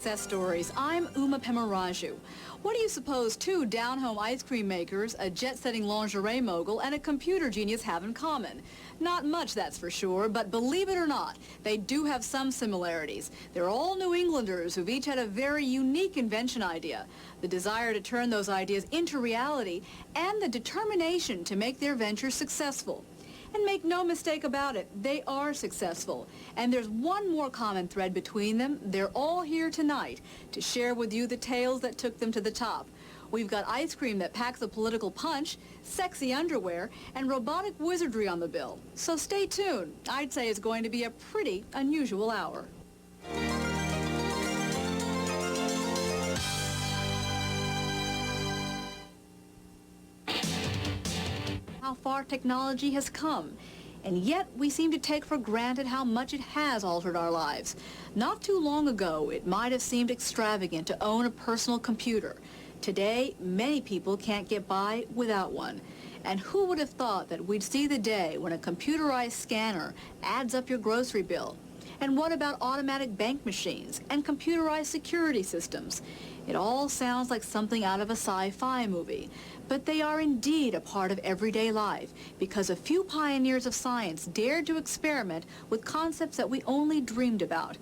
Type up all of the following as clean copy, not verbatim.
Success Stories. I'm Uma Pemaraju. What do you suppose two down-home ice cream makers, a jet-setting lingerie mogul, and a computer genius have in common? Not much, that's for sure, but believe it or not, they do have some similarities. They're all New Englanders who've each had a very unique invention idea, the desire to turn those ideas into reality, and the determination to make their ventures successful. And make no mistake about it, they are successful. And there's one more common thread between them. They're all here tonight to share with you the tales that took them to the top. We've got ice cream that packs a political punch, sexy underwear, and robotic wizardry on the bill. So stay tuned. I'd say it's going to be a pretty unusual hour. How far technology has come, and yet we seem to take for granted how much it has altered our lives. Not too long ago, it might have seemed extravagant to own a personal computer. Today, many people can't get by without one. And who would have thought that we'd see the day when a computerized scanner adds up your grocery bill? And what about automatic bank machines and computerized security systems? It all sounds like something out of a sci-fi movie, but they are indeed a part of everyday life because a few pioneers of science dared to experiment with concepts that we only dreamed about.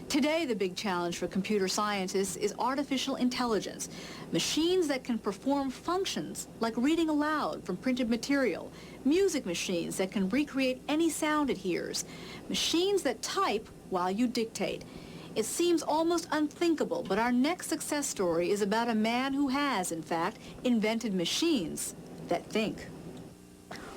Today, the big challenge for computer scientists is artificial intelligence, machines that can perform functions like reading aloud from printed material, music machines that can recreate any sound it hears, machines that type while you dictate. It seems almost unthinkable, but our next success story is about a man who has, in fact, invented machines that think.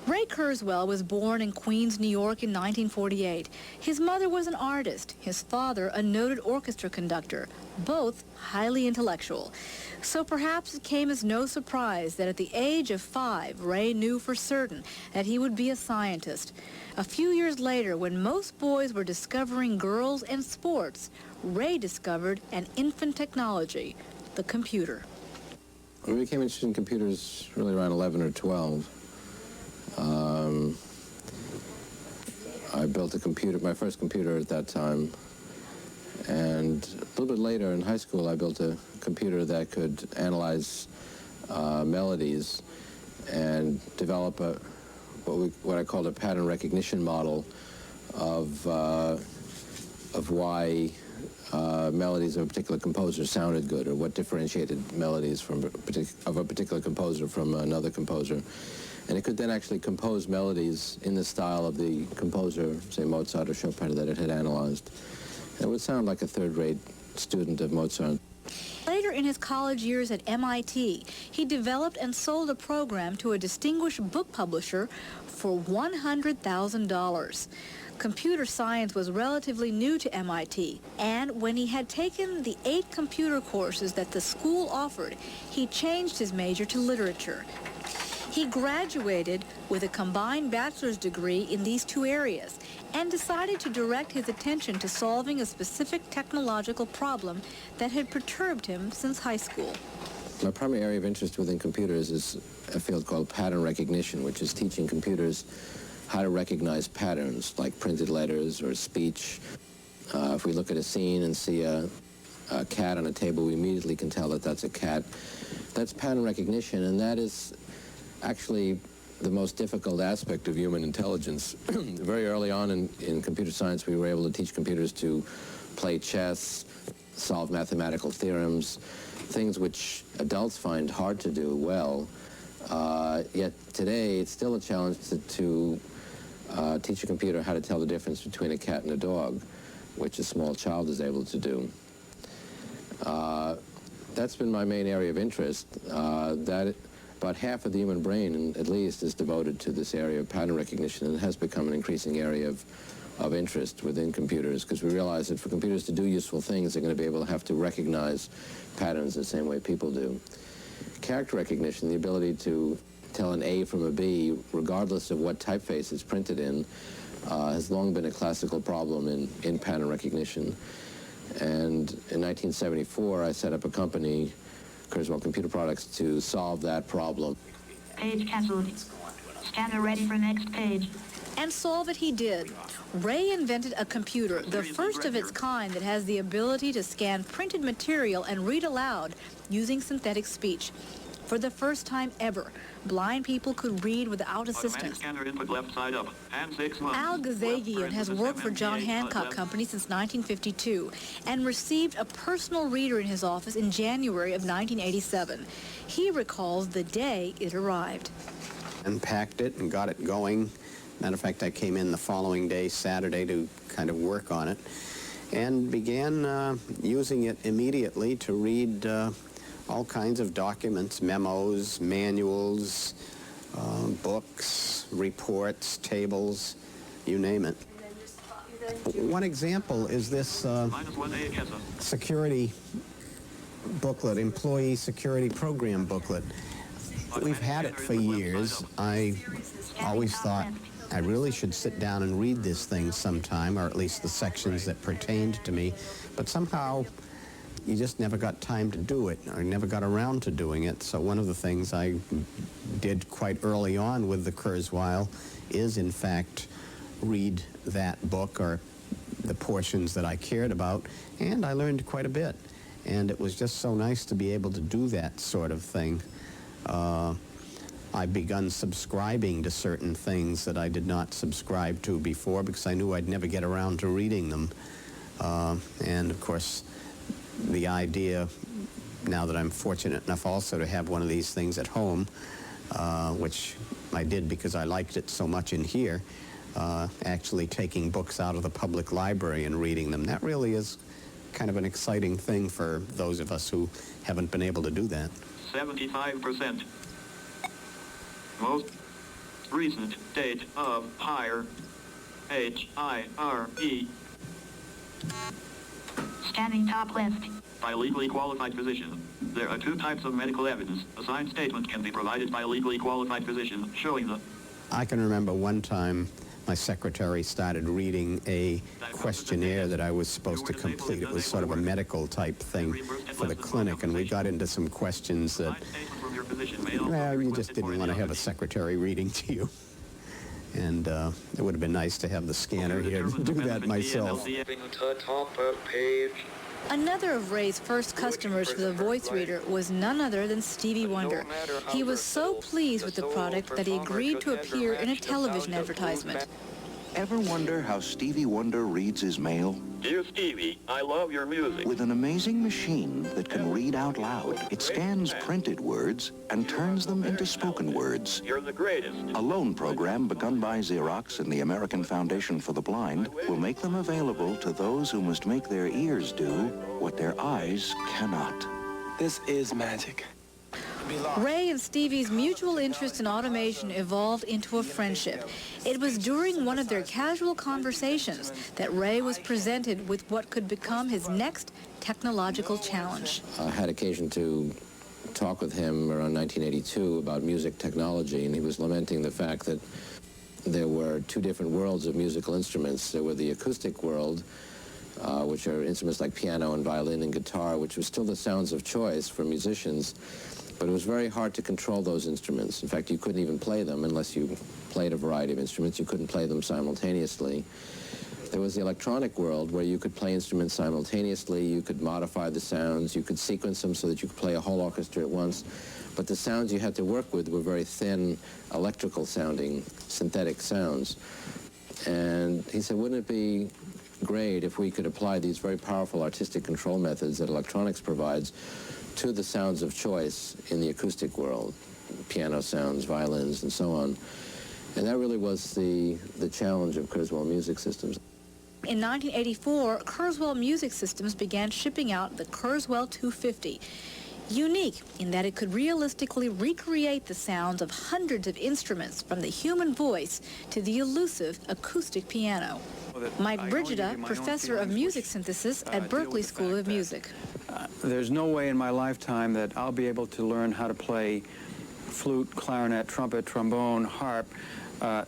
Ray Kurzweil was born in Queens, New York in 1948. His mother was an artist, his father a noted orchestra conductor, both highly intellectual. So perhaps it came as no surprise that at the age of 5, Ray knew for certain that he would be a scientist. A few years later, when most boys were discovering girls and sports, Ray discovered an infant technology, the computer. I became interested in computers really around 11 or 12. I built a computer, my first computer at that time, and a little bit later in high school I built a computer that could analyze melodies and develop what I called a pattern recognition model of why melodies of a particular composer sounded good, or what differentiated melodies from of a particular composer from another composer. And it could then actually compose melodies in the style of the composer, say Mozart or Chopin, that it had analyzed. It would sound like a third-rate student of Mozart. Later in his college years at MIT, he developed and sold a program to a distinguished book publisher for $100,000. Computer science was relatively new to MIT, and when he had taken the 8 computer courses that the school offered, he changed his major to literature. He graduated with a combined bachelor's degree in these 2 areas and decided to direct his attention to solving a specific technological problem that had perturbed him since high school. My primary area of interest within computers is a field called pattern recognition, which is teaching computers how to recognize patterns like printed letters or speech. If we look at a scene and see a cat on a table, we immediately can tell that that's a cat. That's pattern recognition, and that is actually the most difficult aspect of human intelligence. Very early on in computer science, we were able to teach computers to play chess, solve mathematical theorems, things which adults find hard to do well. Yet today, it's still a challenge to teach a computer how to tell the difference between a cat and a dog, which a small child is able to do. That's been my main area of interest. About half of the human brain, at least, is devoted to this area of pattern recognition, and it has become an increasing area of interest within computers, because we realize that for computers to do useful things, they're going to be able to have to recognize patterns the same way people do. Character recognition, the ability to tell an A from a B, regardless of what typeface it's printed in, has long been a classical problem in pattern recognition. And in 1974, I set up a company, Kurzweil Computer Products, to solve that problem. Page canceled. Scanner ready for next page. And solve it he did. Ray invented a computer, the first of its kind that has the ability to scan printed material and read aloud using synthetic speech. For the first time ever, blind people could read without assistance. Al Gazagian has worked for John Hancock Company since 1952 and received a personal reader in his office in January of 1987. He recalls the day it arrived. Unpacked it and got it going. Matter of fact, I came in the following day, Saturday, to kind of work on it and began using it immediately to read all kinds of documents, memos, manuals, books, reports, tables, you name it. One example is this security booklet, employee security program booklet. We've had it for years. I always thought I really should sit down and read this thing sometime, or at least the sections that pertained to me, but somehow you just never got time to do it, or never got around to doing it. So one of the things I did quite early on with the Kurzweil is, in fact, read that book, or the portions that I cared about, and I learned quite a bit. And it was just so nice to be able to do that sort of thing. I've begun subscribing to certain things that I did not subscribe to before because I knew I'd never get around to reading them. And of course, the idea, now that I'm fortunate enough also to have one of these things at home, which I did because I liked it so much in here, actually taking books out of the public library and reading them, that really is kind of an exciting thing for those of us who haven't been able to do that. 75%. Most recent date of hire, H-I-R-E. Scanning top list. By a legally qualified physician. There are two types of medical evidence. A signed statement can be provided by a legally qualified physician showing the... I can remember one time my secretary started reading a questionnaire that I was supposed to complete. It was sort of a medical type thing for the clinic, and we got into some questions that, well, you just didn't want to have a secretary reading to you. And it would have been nice to have the scanner here to do that myself. Another of Ray's first customers for the voice reader was none other than Stevie Wonder. He was so pleased with the product that he agreed to appear in a television advertisement. Ever wonder how Stevie Wonder reads his mail? Dear Stevie, I love your music. With an amazing machine that can read out loud, it scans printed words and turns them into spoken words. You're the greatest. A loan program begun by Xerox and the American Foundation for the Blind will make them available to those who must make their ears do what their eyes cannot. This is magic. Ray and Stevie's mutual interest in automation evolved into a friendship. It was during one of their casual conversations that Ray was presented with what could become his next technological challenge. I had occasion to talk with him around 1982 about music technology, and he was lamenting the fact that there were two different worlds of musical instruments. There were the acoustic world, which are instruments like piano and violin and guitar, which were still the sounds of choice for musicians. But it was very hard to control those instruments. In fact, you couldn't even play them unless you played a variety of instruments. You couldn't play them simultaneously. There was the electronic world where you could play instruments simultaneously. You could modify the sounds. You could sequence them so that you could play a whole orchestra at once. But the sounds you had to work with were very thin, electrical sounding, synthetic sounds. And he said, wouldn't it be great if we could apply these very powerful artistic control methods that electronics provides to the sounds of choice in the acoustic world, piano sounds, violins, and so on. And that really was the challenge of Kurzweil Music Systems. In 1984, Kurzweil Music Systems began shipping out the Kurzweil 250, unique in that it could realistically recreate the sounds of hundreds of instruments, from the human voice to the elusive acoustic piano. Mike Brigida, professor of music synthesis at Berklee School of Music. There's no way in my lifetime that I'll be able to learn how to play flute, clarinet, trumpet, trombone, harp,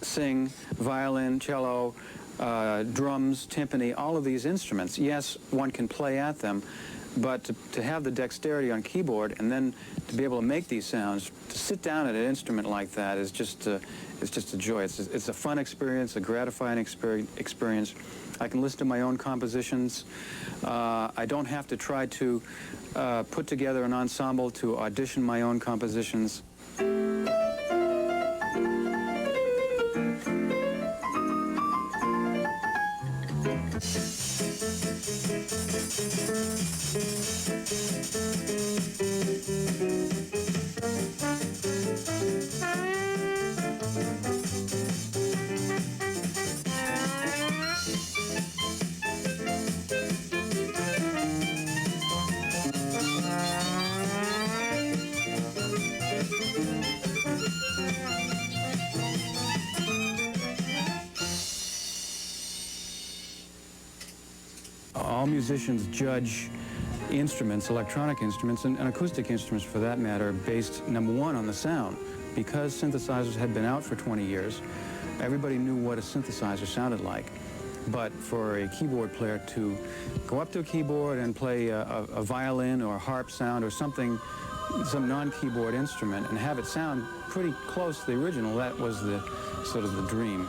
sing, violin, cello, drums, timpani, all of these instruments. Yes, one can play at them, But to have the dexterity on keyboard and then to be able to make these sounds, to sit down at an instrument like that is just a joy. It's a fun experience, a gratifying experience. I can listen to my own compositions. I don't have to try to put together an ensemble to audition my own compositions. All musicians judge instruments, electronic instruments, and acoustic instruments for that matter, based, number one, on the sound. Because synthesizers had been out for 20 years, everybody knew what a synthesizer sounded like. But for a keyboard player to go up to a keyboard and play a violin or a harp sound or something, some non-keyboard instrument, and have it sound pretty close to the original, that was the sort of the dream.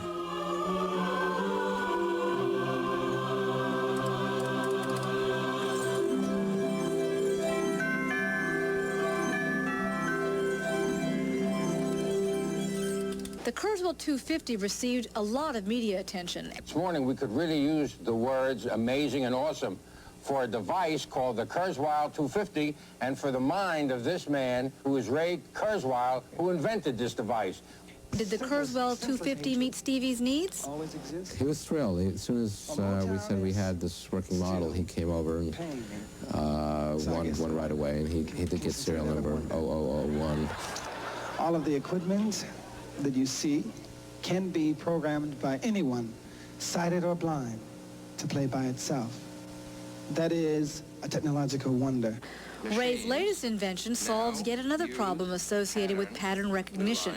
The Kurzweil 250 received a lot of media attention. This morning, we could really use the words amazing and awesome for a device called the Kurzweil 250 and for the mind of this man, who is Ray Kurzweil, who invented this device. Did the Kurzweil 250 meet Stevie's needs? He was thrilled. As soon as we said we had this working model, he came over and wanted one right away, and he did get serial number 0001. All of the equipment that you see can be programmed by anyone, sighted or blind, to play by itself. That is a technological wonder. Ray's latest invention solves yet another problem associated with pattern recognition,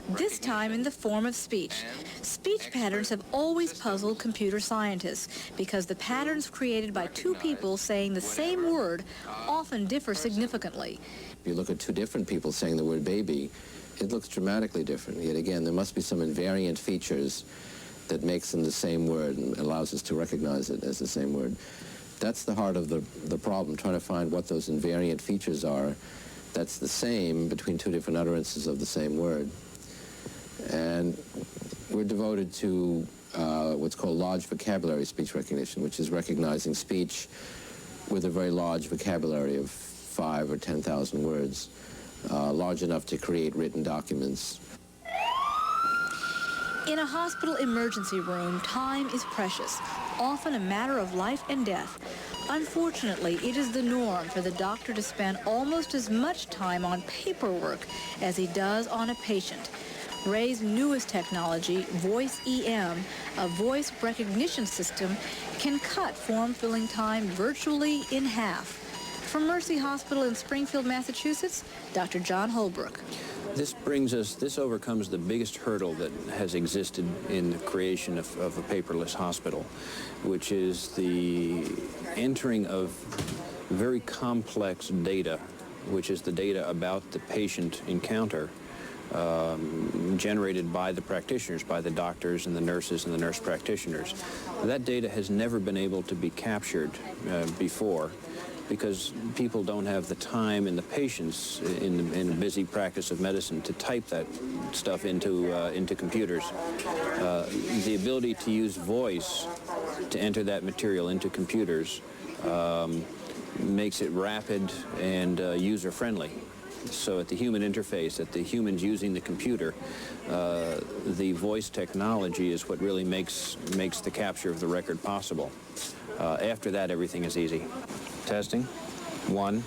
this time in the form of speech. Speech patterns have always puzzled computer scientists because the patterns created by two people saying the same word often differ significantly. If you look at two different people saying the word baby, it looks dramatically different. Yet again, there must be some invariant features that makes them the same word and allows us to recognize it as the same word. That's the heart of the problem, trying to find what those invariant features are that's the same between two different utterances of the same word. And we're devoted to what's called large vocabulary speech recognition, which is recognizing speech with a very large vocabulary of 5,000 or 10,000 words. Large enough to create written documents. In a hospital emergency room, time is precious, often a matter of life and death. Unfortunately, it is the norm for the doctor to spend almost as much time on paperwork as he does on a patient. Ray's newest technology, Voice EM, a voice recognition system, can cut form-filling time virtually in half. From Mercy Hospital in Springfield, Massachusetts, Dr. John Holbrook. This overcomes the biggest hurdle that has existed in the creation of a paperless hospital, which is the entering of very complex data, which is the data about the patient encounter, generated by the practitioners, by the doctors and the nurses and the nurse practitioners. That data has never been able to be captured before, because people don't have the time and the patience in the busy practice of medicine to type that stuff into computers. The ability to use voice to enter that material into computers makes it rapid and user-friendly. So at the human interface, at the humans using the computer, the voice technology is what really makes the capture of the record possible. After that, everything is easy. Testing. 1,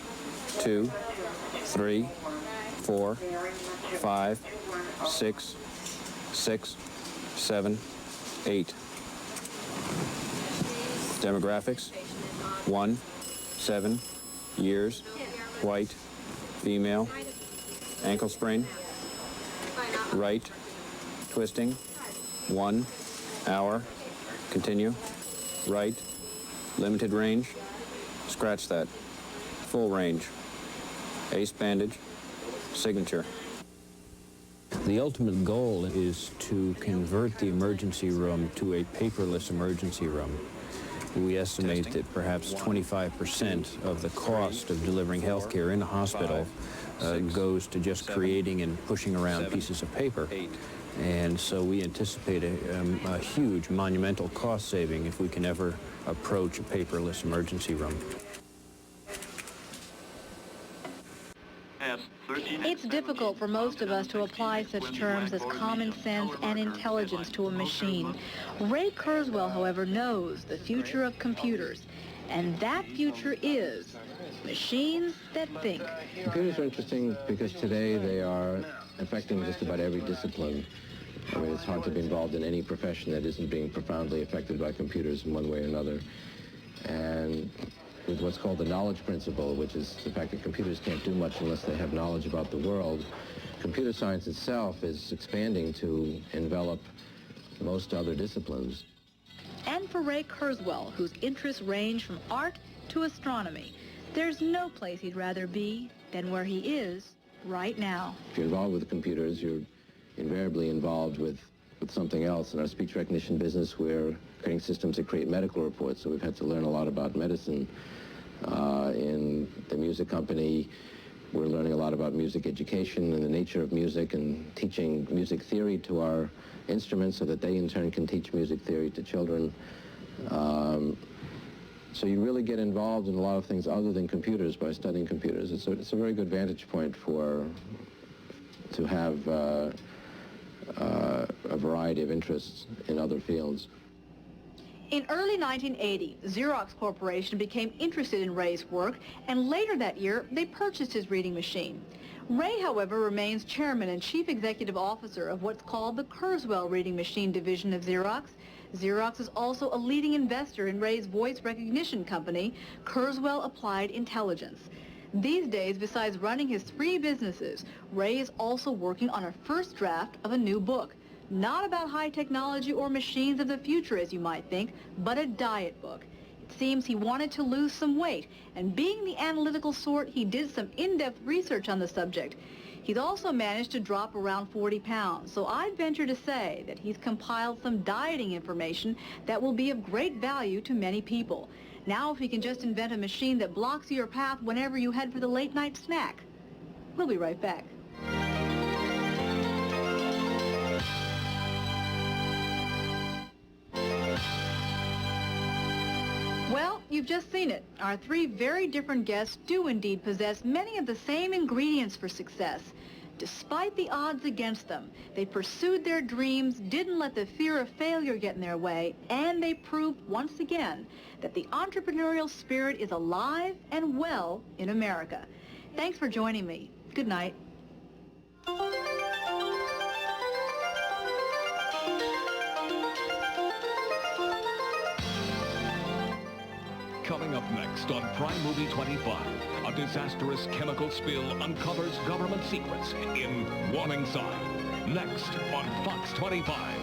2, 3, 4, 5, 6, 7, 8. Demographics. 1, 7 years, white, female, ankle sprain, right, twisting, 1 hour, continue, right, limited range, scratch that, full range. Ace bandage, signature. The ultimate goal is to convert the emergency room to a paperless emergency room. We estimate that perhaps 25% of the cost of delivering health care in a hospital goes to just creating and pushing around pieces of paper. And so we anticipate a huge monumental cost saving if we can ever approach a paperless emergency room. It's difficult for most of us to apply such terms as common sense and intelligence to a machine. Ray Kurzweil, however, knows the future of computers, and that future is machines that think. Computers are interesting because today they are affecting just about every discipline. I mean, it's hard to be involved in any profession that isn't being profoundly affected by computers in one way or another. And with what's called the knowledge principle, which is the fact that computers can't do much unless they have knowledge about the world, computer science itself is expanding to envelop most other disciplines. And for Ray Kurzweil, whose interests range from art to astronomy, there's no place he'd rather be than where he is right now. If you're involved with computers, you're invariably involved with something else. In our speech recognition business, we're creating systems that create medical reports, so we've had to learn a lot about medicine. In the music company, we're learning a lot about music education and the nature of music and teaching music theory to our instruments so that they in turn can teach music theory to children. So you really get involved in a lot of things other than computers by studying computers. It's a very good vantage point to have a variety of interests in other fields. In early 1980, Xerox Corporation became interested in Ray's work, and later that year, they purchased his reading machine. Ray, however, remains chairman and chief executive officer of what's called the Kurzweil Reading Machine division of Xerox. Xerox is also a leading investor in Ray's voice recognition company, Kurzweil Applied Intelligence. These days, besides running his 3 businesses, Ray is also working on a first draft of a new book. Not about high technology or machines of the future, as you might think, but a diet book. It seems he wanted to lose some weight, and being the analytical sort, he did some in-depth research on the subject. He's also managed to drop around 40 pounds, so I'd venture to say that he's compiled some dieting information that will be of great value to many people. Now, if he can just invent a machine that blocks your path whenever you head for the late-night snack. We'll be right back. Well, you've just seen it. Our 3 very different guests do indeed possess many of the same ingredients for success. Despite the odds against them, they pursued their dreams, didn't let the fear of failure get in their way, and they proved once again that the entrepreneurial spirit is alive and well in America. Thanks for joining me. Good night. Coming up next on Prime Movie 25, a disastrous chemical spill uncovers government secrets in Warning Sign. Next on Fox 25.